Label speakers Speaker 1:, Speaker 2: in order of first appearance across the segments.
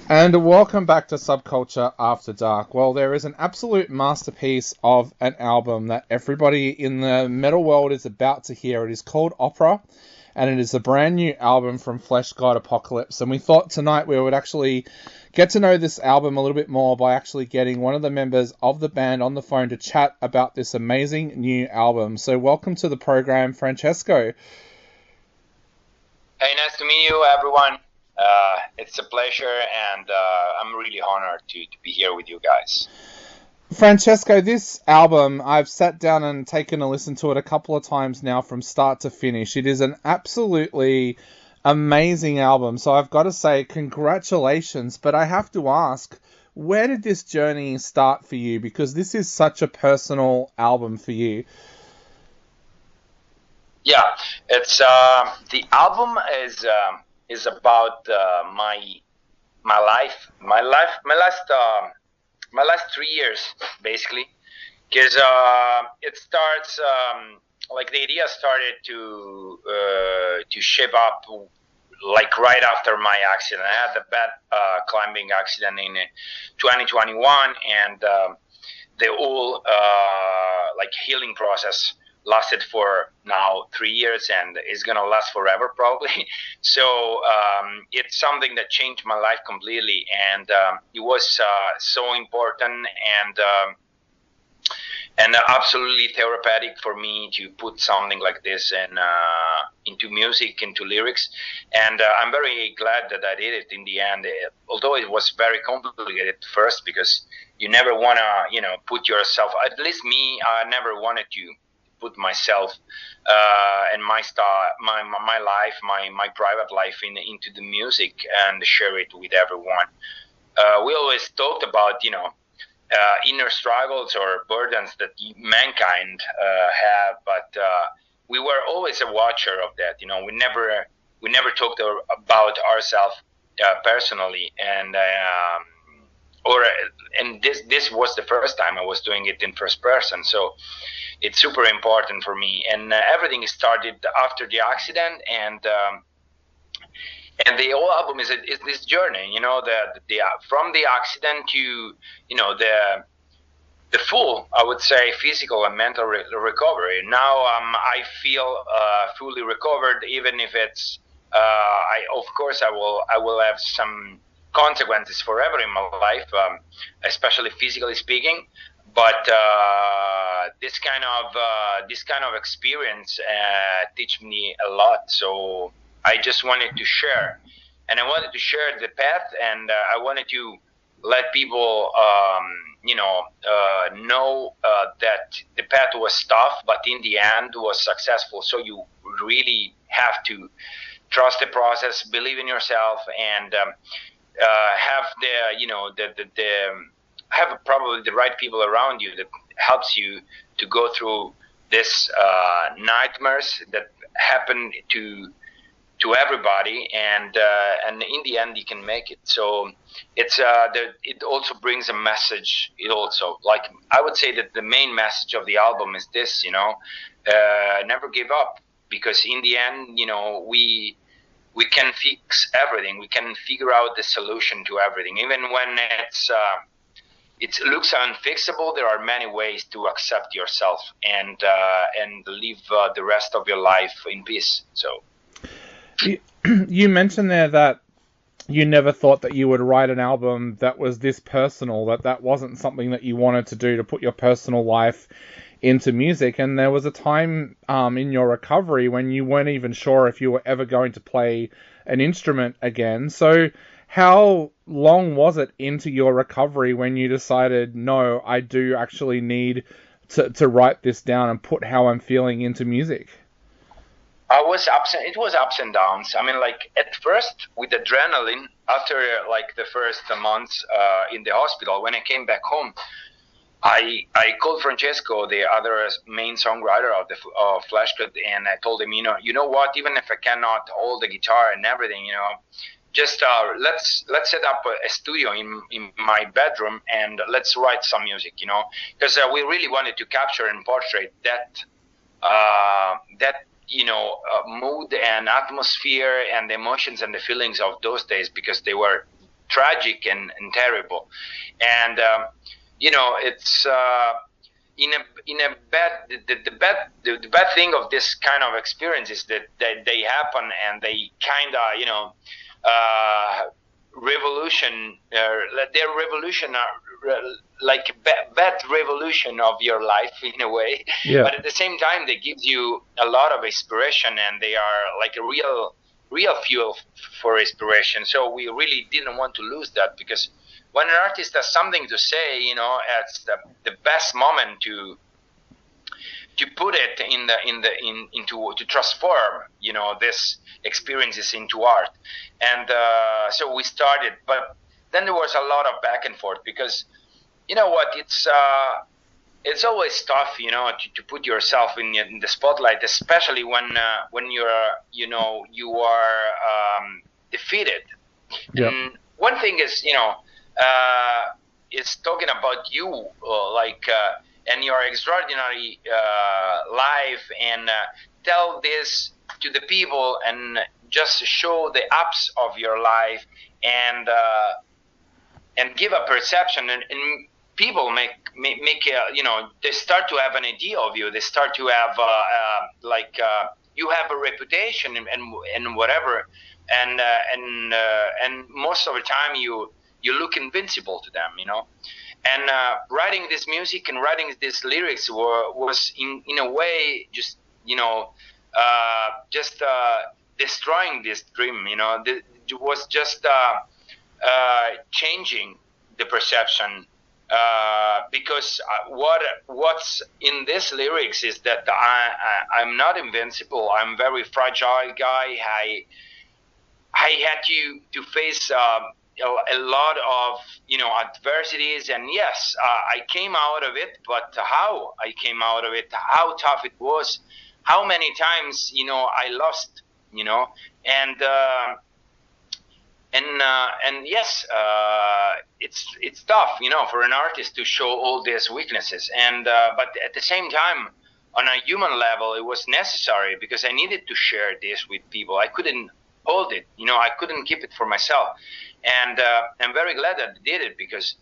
Speaker 1: And welcome back to Subculture After Dark. Well, there is an absolute masterpiece of an album that everybody in the metal world is about to hear. It is called Opera, and it is a brand new album from Fleshgod Apocalypse. And we thought tonight we would actually get to know this album a little bit more by actually getting one of the members of the band on the phone to chat about this amazing new album. So welcome to the program, Francesco.
Speaker 2: Hey, nice to meet you, everyone. It's a pleasure, and I'm really honored to be here with you guys.
Speaker 1: Francesco, this album, I've sat down and taken a listen to it a couple of times now from start to finish. It is an absolutely amazing album. So I've got to say congratulations, but I have to ask, where did this journey start for you? Because this is such a personal album for you.
Speaker 2: Yeah, it's the album is about my life, my last 3 years basically, because it starts like the idea started to shape up like right after my accident. I had a bad climbing accident in 2021, and the whole like healing process lasted for now 3 years, and is gonna last forever probably. So it's something that changed my life completely, and it was so important and absolutely therapeutic for me to put something like this into music, into lyrics, and I'm very glad that I did it in the end. Although it was very complicated at first, because you never wanna, put yourself. At least me, I never wanted to put myself and my life, my private life into the music and share it with everyone. We always talked about inner struggles or burdens that mankind have, but we were always a watcher of that. We never talked about ourselves personally, and this was the first time I was doing it in first person, so it's super important for me. And everything started after the accident, and the whole album is this journey, the from the accident to the full, I would say, physical and mental recovery. Now I feel fully recovered, even if it's of course I will have some consequences forever in my life, especially physically speaking. But this kind of experience teach me a lot. So I just wanted to share, and I wanted to share the path, and I wanted to let people know that the path was tough, but in the end was successful. So you really have to trust the process, believe in yourself, and have have probably the right people around you that helps you to go through this nightmares that happen to everybody, and in the end you can make it. So it's it also brings a message. It also, like, I would say that the main message of the album is this: never give up, because in the end, we can fix everything. We can figure out the solution to everything, even when it looks unfixable. There are many ways to accept yourself and live the rest of your life in peace. So.
Speaker 1: You mentioned there that you never thought that you would write an album that was this personal, that wasn't something that you wanted to do, to put your personal life into music. And there was a time in your recovery when you weren't even sure if you were ever going to play an instrument again. So how long was it into your recovery when you decided, no, I do actually need to write this down and put how I'm feeling into music?
Speaker 2: It was ups and downs. I mean, like, at first with adrenaline, after like the first months in the hospital, when I came back home, I called Francesco, the other main songwriter of Fleshgod, and I told him, you know what, even if I cannot hold the guitar and everything, just let's set up a studio in my bedroom, and let's write some music, because we really wanted to capture and portray that mood and atmosphere and the emotions and the feelings of those days, because they were tragic and terrible. And it's in a bad the bad thing of this kind of experience is that they happen, and they kind of revolution, their revolution are like bad revolution of your life in a way.
Speaker 1: Yeah.
Speaker 2: But at the same time, they give you a lot of inspiration, and they are like a real fuel for inspiration. So we really didn't want to lose that, because when an artist has something to say, it's the best moment to put it to transform, this experiences into art. And so we started, but then there was a lot of back and forth, because you know what, it's always tough, to put yourself in the spotlight, especially when you're, you are defeated.
Speaker 1: Yeah.
Speaker 2: And one thing is, it's talking about you, and your extraordinary life, and tell this to the people, and just show the ups of your life, and give a perception, and people make they start to have an idea of you. They start to have you have a reputation, and whatever, and most of the time you look invincible to them, And writing this music and writing these lyrics was in a way just destroying this dream. It was just changing the perception, because what's in these lyrics is that I'm not invincible. I'm very fragile guy. I had to face a lot of adversities, and yes, I came out of it. But how I came out of it, how tough it was, how many times I lost, and yes, it's tough, for an artist to show all these weaknesses, and but at the same time, on a human level, it was necessary, because I needed to share this with people. I couldn't hold it, I couldn't keep it for myself. And I'm very glad that I did it, because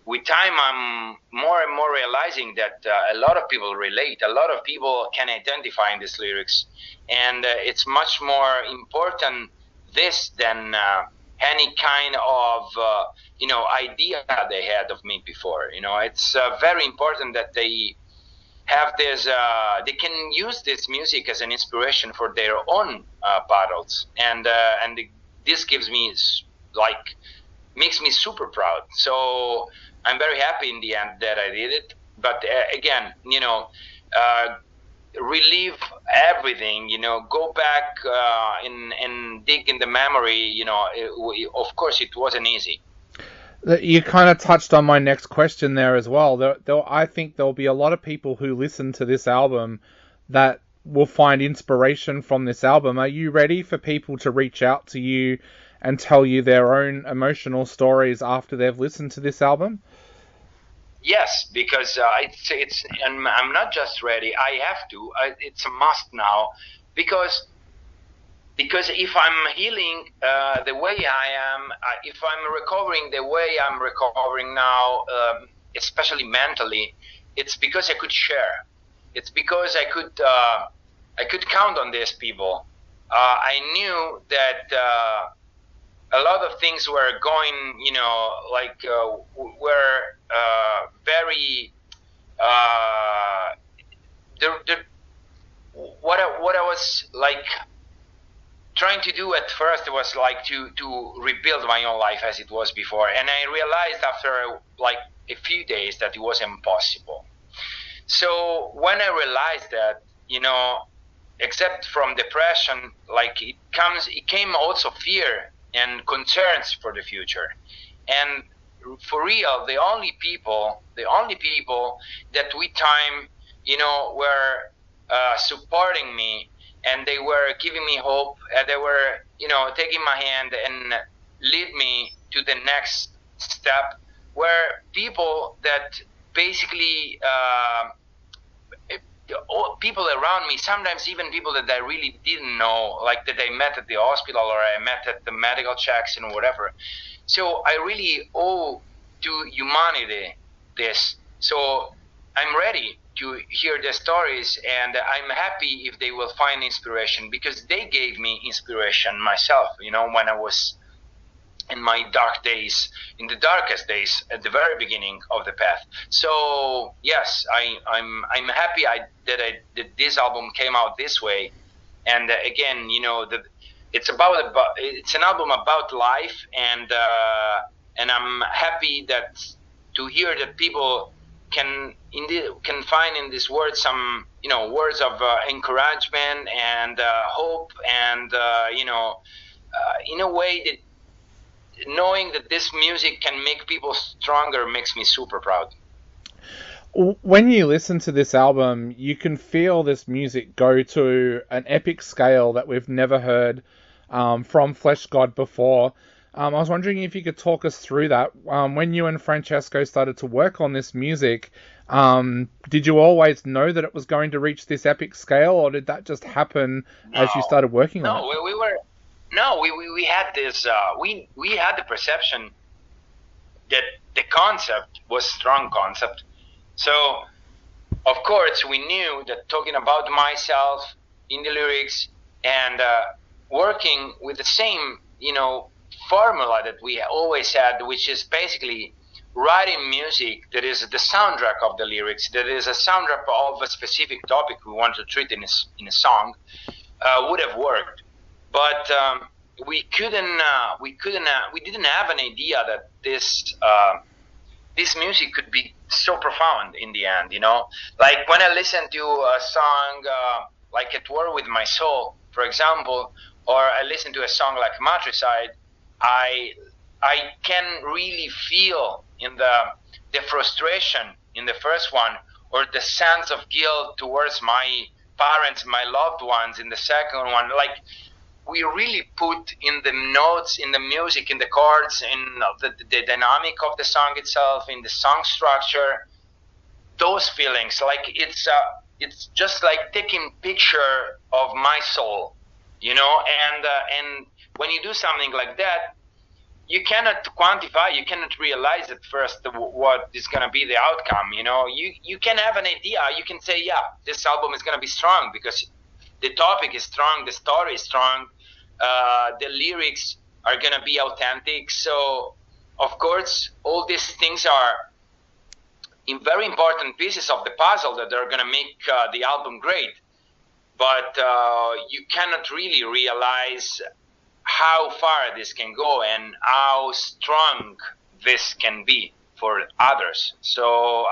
Speaker 2: with time I'm more and more realizing that a lot of people relate, a lot of people can identify in these lyrics, and it's much more important this than any kind of idea they had of me before. It's very important that they have this, they can use this music as an inspiration for their own battles, and this gives me makes me super proud. So I'm very happy in the end that I did it. But again, relieve everything, go back and dig in the memory. Of course, it wasn't easy.
Speaker 1: You kind of touched on my next question there as well. I think there'll be a lot of people who listen to this album that will find inspiration from this album. Are you ready for people to reach out to you and tell you their own emotional stories after they've listened to this album?
Speaker 2: Yes, because and I'm not just ready. I have to. It's a must now, because if I'm healing the way I am, if I'm recovering the way I'm recovering now, especially mentally, it's because I could share. It's because I could count on these people. I knew that a lot of things were going, were very. What I was trying to do at first was to rebuild my own life as it was before, and I realized after a few days that it was impossible. So when I realized that, except from depression, it came also fear and concerns for the future. And for real, the only people that with time, were supporting me, and they were giving me hope, and they were, taking my hand and lead me to the next step, were people that basically people around me, sometimes even people that I really didn't know, like that I met at the hospital or I met at the medical checks and whatever. So I really owe to humanity this. So I'm ready to hear their stories, and I'm happy if they will find inspiration, because they gave me inspiration myself, when I was in my dark days, in the darkest days at the very beginning of the path. So yes, I'm happy that this album came out this way. And again, it's it's an album about life, and I'm happy that to hear that people can find in this word some words of encouragement and hope, and in a way that knowing that this music can make people stronger makes me super proud.
Speaker 1: When you listen to this album, you can feel this music go to an epic scale that we've never heard from Fleshgod before. I was wondering if you could talk us through that. When you and Francesco started to work on this music, did you always know that it was going to reach this epic scale, or did that just happen as you started working on it?
Speaker 2: We had this. We had the perception that the concept was strong concept. So, of course, we knew that talking about myself in the lyrics and working with the same, formula that we always had, which is basically writing music that is the soundtrack of the lyrics, that is a soundtrack of a specific topic we want to treat in a song, would have worked. But we didn't have an idea that this music could be so profound in the end, Like when I listen to a song like At War With My Soul, for example, or I listen to a song like Matricide, I can really feel in the frustration in the first one, or the sense of guilt towards my parents, my loved ones in the second one. Like, we really put in the notes, in the music, in the chords, in the dynamic of the song itself, in the song structure, those feelings. Like it's just like taking picture of my soul, and when you do something like that, you cannot quantify, you cannot realize at first what is going to be the outcome. You can have an idea, you can say, yeah, this album is going to be strong because the topic is strong, the story is strong, the lyrics are going to be authentic. So, of course, all these things are in very important pieces of the puzzle that are going to make the album great. But you cannot really realize how far this can go and how strong this can be for others. So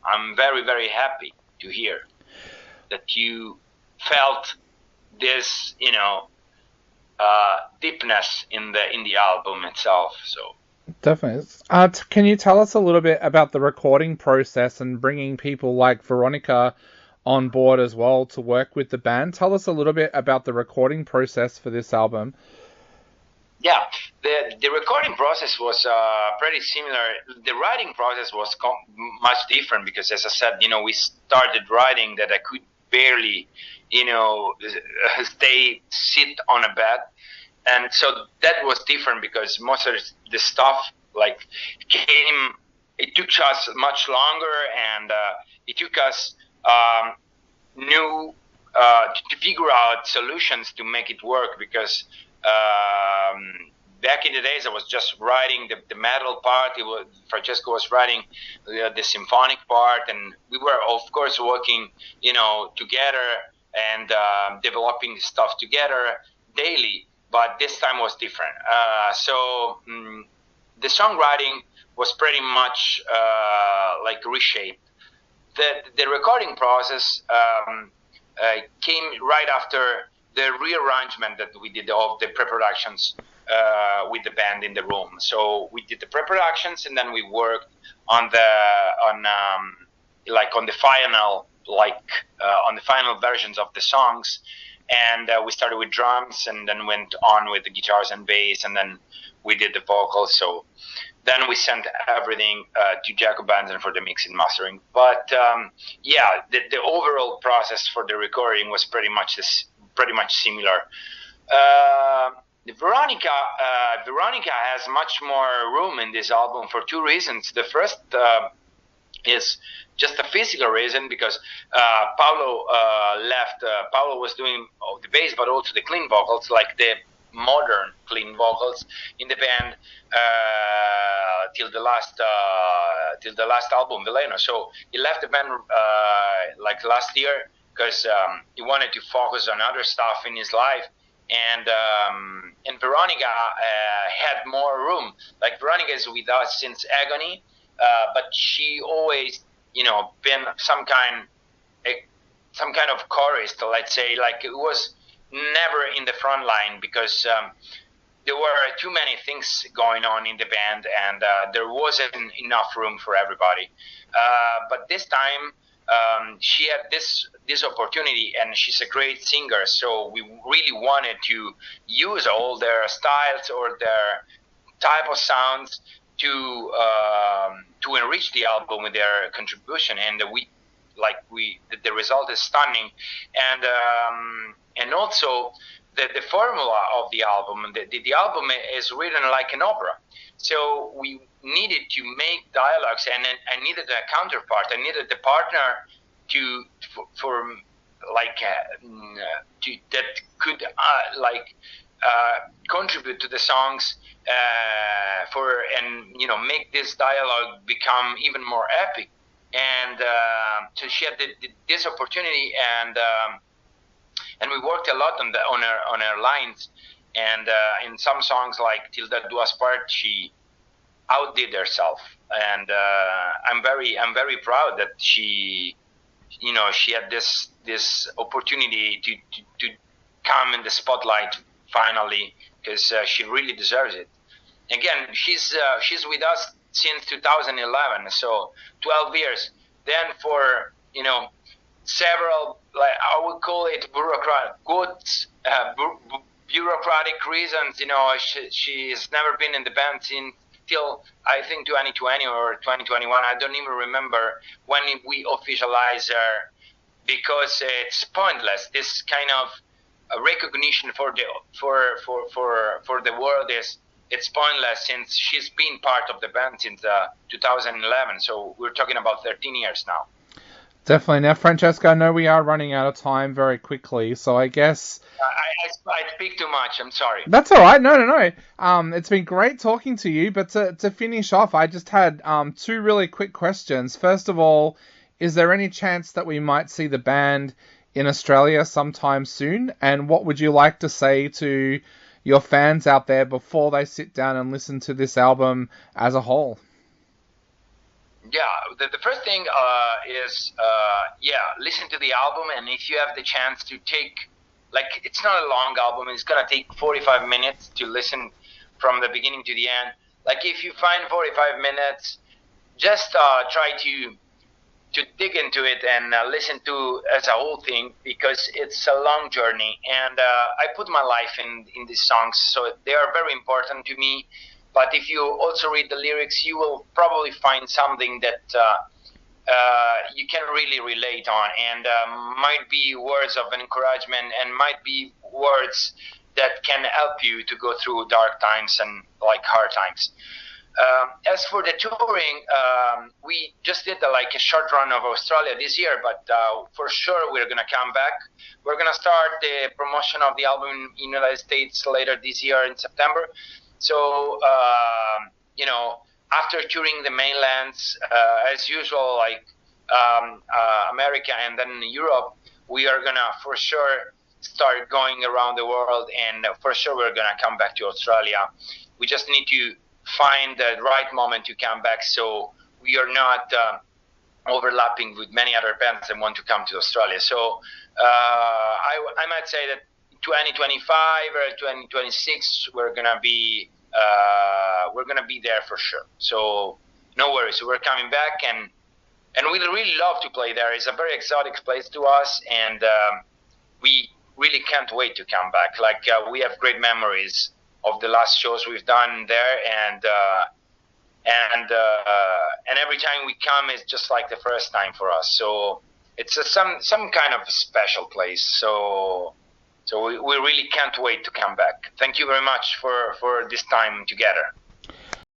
Speaker 2: I'm very, very happy to hear that you felt this, deepness in the album itself. So
Speaker 1: definitely. Can you tell us a little bit about the recording process and bringing people like Veronica on board as well to work with the band? Tell us a little bit about the recording process for this album.
Speaker 2: Yeah, the recording process was pretty similar. The writing process was much different because, as I said, we started writing that I could barely, sit on a bed. And so that was different because most of the stuff it took us much longer, and it took us to figure out solutions to make it work, because back in the days I was just writing the metal part, Francesco was writing the symphonic part, and we were of course working together and developing stuff together daily, but this time was different. So the songwriting was pretty much reshaped. The recording process came right after the rearrangement that we did of the pre-productions with the band in the room. So we did the pre-productions, and then we worked on the final versions of the songs. And we started with drums, and then went on with the guitars and bass, and then we did the vocals. So then we sent everything to Jacob Benson for the mix and mastering. But the overall process for the recording was pretty much similar. Veronica has much more room in this album for two reasons. The first is just a physical reason, because Paolo left. Paolo was doing the bass, but also the clean vocals, like the modern clean vocals in the band till the last album, Veleno. So he left the band like last year because he wanted to focus on other stuff in his life. And Veronica had more room. Like, Veronica is with us since Agony, but she always, been some kind of chorist, let's say. Like, it was never in the front line because there were too many things going on in the band, and there wasn't enough room for everybody. But this time, she had this opportunity, and she's a great singer, so we really wanted to use all their styles or their type of sounds to enrich the album with their contribution, and the result is stunning. And also the formula of the album, the album is written like an opera, so we needed to make dialogues, and I needed a counterpart. I needed the partner that could contribute to the songs make this dialogue become even more epic. And so she had this opportunity, and we worked a lot on her lines. And in some songs like Till Death Do Us Part, she outdid herself, and I'm very proud that she had this opportunity to come in the spotlight finally, because she really deserves it. Again, she's with us since 2011, so 12 years. Then for several, like I would call it bureaucratic reasons, she's never been in the band till I think 2020 or 2021. I don't even remember when we officialized her, because it's pointless. This kind of recognition for the world it's pointless, since she's been part of the band since 2011. So we're talking about 13 years now.
Speaker 1: Definitely. Now, Francesco, I know we are running out of time very quickly, so I guess
Speaker 2: I speak too much. I'm sorry.
Speaker 1: That's all right. No. It's been great talking to you, but to finish off, I just had two really quick questions. First of all, is there any chance that we might see the band in Australia sometime soon? And what would you like to say to your fans out there before they sit down and listen to this album as a whole?
Speaker 2: Yeah, the first thing is listen to the album, and if you have the chance to take, like, it's not a long album, it's gonna take 45 minutes to listen from the beginning to the end. Like, if you find 45 minutes, just try to dig into it and listen to as a whole thing, because it's a long journey, and I put my life in these songs, so they are very important to me. But if you also read the lyrics, you will probably find something that you can really relate on, and might be words of encouragement, and might be words that can help you to go through dark times and like hard times. As for the touring, we just did a short run of Australia this year, but for sure we're gonna come back. We're gonna start the promotion of the album in the United States later this year in September. So, after touring the mainlands, as usual, America and then Europe, we are gonna for sure start going around the world, and for sure we're gonna come back to Australia. We just need to find the right moment to come back, so we are not overlapping with many other bands that want to come to Australia. So I might say that 2025 or 2026 we're gonna be there for sure. So no worries, we're coming back, and we really love to play there. It's a very exotic place to us, and we really can't wait to come back. We have great memories of the last shows we've done there, and every time we come, it's just like the first time for us. So it's some kind of special place. So we really can't wait to come back. Thank you very much for this time together.